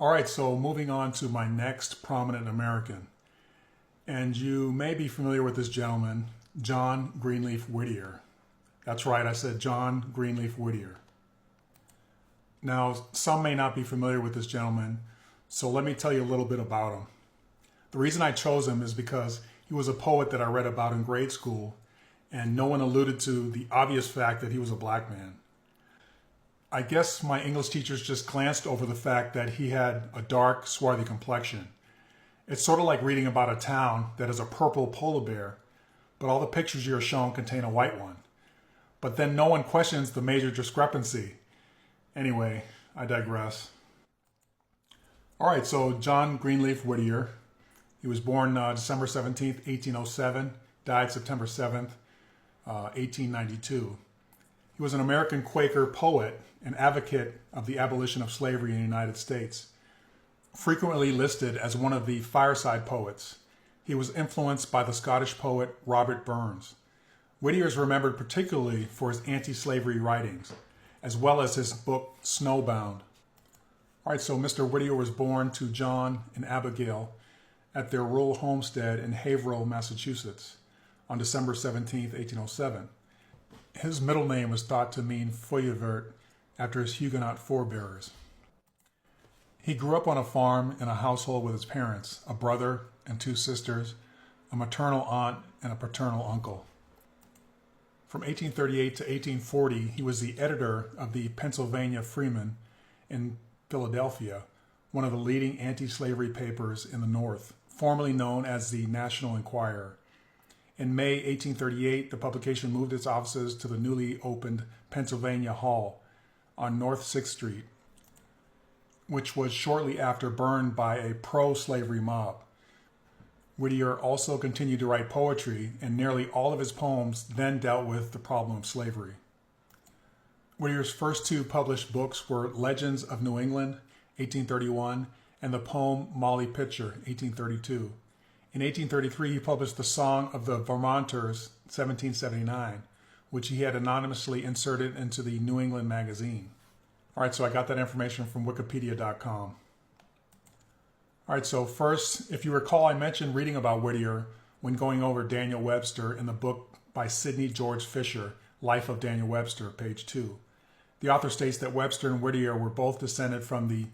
All right, so moving on to my next prominent American. And you may be familiar with this gentleman, John Greenleaf Whittier. That's right, I said John Greenleaf Whittier. Now, some may not be familiar with this gentleman, so let me tell you a little bit about him. The reason I chose him is because he was a poet that I read about in grade school, and no one alluded to the obvious fact that he was a black man. I guess my English teachers just glanced over the fact that he had a dark, swarthy complexion. It's sort of like reading about a town that has a purple polar bear, but all the pictures you're shown contain a white one. But then no one questions the major discrepancy. Anyway, I digress. All right, so John Greenleaf Whittier. He was born December 17th, 1807, died September 7th, 1892. He was an American Quaker poet and advocate of the abolition of slavery in the United States, frequently listed as one of the fireside poets. He was influenced by the Scottish poet Robert Burns. Whittier is remembered particularly for his anti-slavery writings, as well as his book Snowbound. All right, so Mr. Whittier was born to John and Abigail at their rural homestead in Haverhill, Massachusetts, on December 17, 1807. His middle name was thought to mean Feuillevert, after his Huguenot forebears. He grew up on a farm in a household with his parents, a brother and two sisters, a maternal aunt, and a paternal uncle. From 1838 to 1840, he was the editor of the Pennsylvania Freeman in Philadelphia, one of the leading anti-slavery papers in the North, formerly known as the National Enquirer. In May 1838, the publication moved its offices to the newly opened Pennsylvania Hall on North 6th Street, which was shortly after burned by a pro-slavery mob. Whittier also continued to write poetry, and nearly all of his poems then dealt with the problem of slavery. Whittier's first two published books were Legends of New England, 1831, and the poem Molly Pitcher, 1832. In 1833, he published The Song of the Vermonters, 1779, which he had anonymously inserted into the New England magazine. All right, so I got that information from wikipedia.com. All right, so first, if you recall, I mentioned reading about Whittier when going over Daniel Webster in the book by Sidney George Fisher, Life of Daniel Webster, page 2. The author states that Webster and Whittier were both descended from the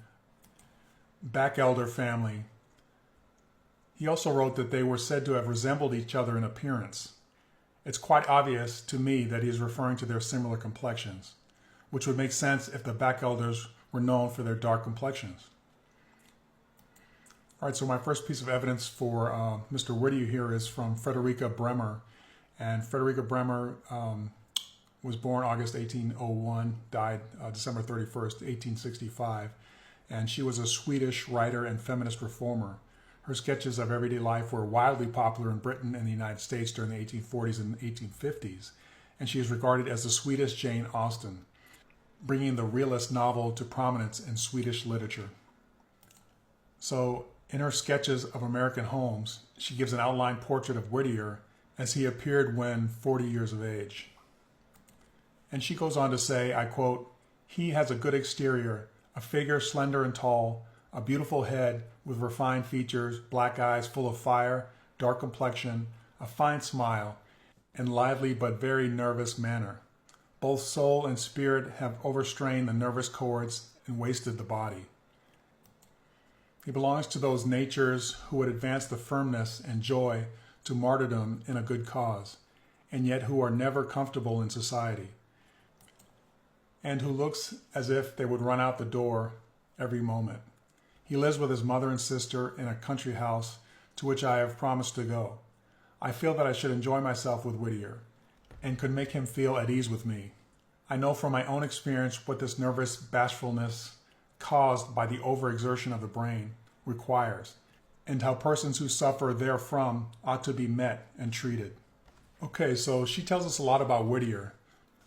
Bachelder family. He also wrote that they were said to have resembled each other in appearance. It's quite obvious to me that he is referring to their similar complexions, which would make sense if the Bachelders were known for their dark complexions. All right, so my first piece of evidence for Mr. Whittier here is from Frederica Bremer. And Frederica Bremer was born August 1801, died December 31st, 1865. And she was a Swedish writer and feminist reformer. Her sketches of everyday life were wildly popular in Britain and the United States during the 1840s and 1850s. And she is regarded as the Swedish Jane Austen, bringing the realist novel to prominence in Swedish literature. So, in her sketches of American homes, she gives an outline portrait of Whittier as he appeared when 40 years of age. And she goes on to say, I quote, "He has a good exterior, a figure slender and tall, a beautiful head with refined features, black eyes full of fire, dark complexion, a fine smile, and lively but very nervous manner. Both soul and spirit have overstrained the nervous cords and wasted the body. He belongs to those natures who would advance the firmness and joy to martyrdom in a good cause, and yet who are never comfortable in society, and who looks as if they would run out the door every moment. He lives with his mother and sister in a country house to which I have promised to go. I feel that I should enjoy myself with Whittier, and could make him feel at ease with me. I know from my own experience what this nervous bashfulness caused by the overexertion of the brain requires, and how persons who suffer therefrom ought to be met and treated." Okay, so she tells us a lot about Whittier,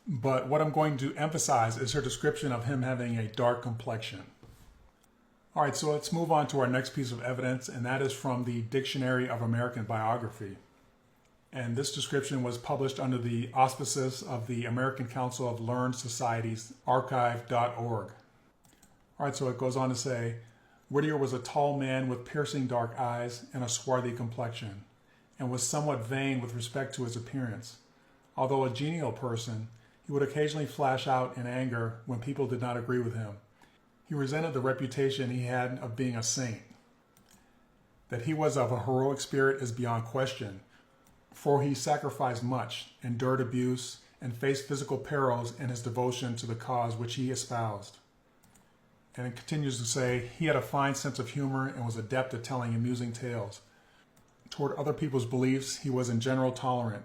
but what I'm going to emphasize is her description of him having a dark complexion. All right, so let's move on to our next piece of evidence, and that is from the Dictionary of American Biography. And this description was published under the auspices of the American Council of Learned Societies, archive.org. All right, so it goes on to say, Whittier was a tall man with piercing dark eyes and a swarthy complexion, and was somewhat vain with respect to his appearance. Although a genial person, he would occasionally flash out in anger when people did not agree with him. He resented the reputation he had of being a saint. That he was of a heroic spirit is beyond question, for he sacrificed much, endured abuse, and faced physical perils in his devotion to the cause which he espoused. And it continues to say, he had a fine sense of humor and was adept at telling amusing tales. Toward other people's beliefs, he was in general tolerant,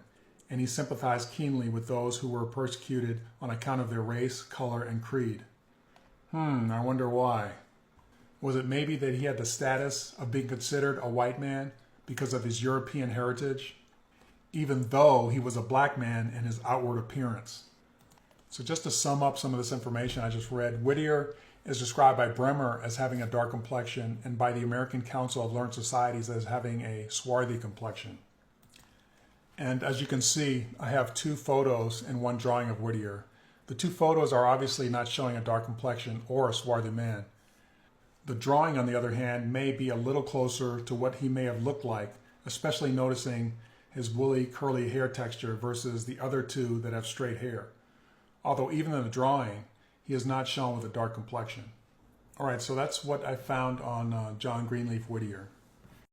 and he sympathized keenly with those who were persecuted on account of their race, color, and creed. I wonder why. Was it maybe that he had the status of being considered a white man because of his European heritage, even though he was a black man in his outward appearance? So just to sum up some of this information I just read, Whittier is described by Bremer as having a dark complexion and by the American Council of Learned Societies as having a swarthy complexion. And as you can see, I have two photos and one drawing of Whittier. The two photos are obviously not showing a dark complexion or a swarthy man. The drawing, on the other hand, may be a little closer to what he may have looked like, especially noticing his woolly, curly hair texture versus the other two that have straight hair. Although even in the drawing, he is not shown with a dark complexion. All right, so that's what I found on John Greenleaf Whittier.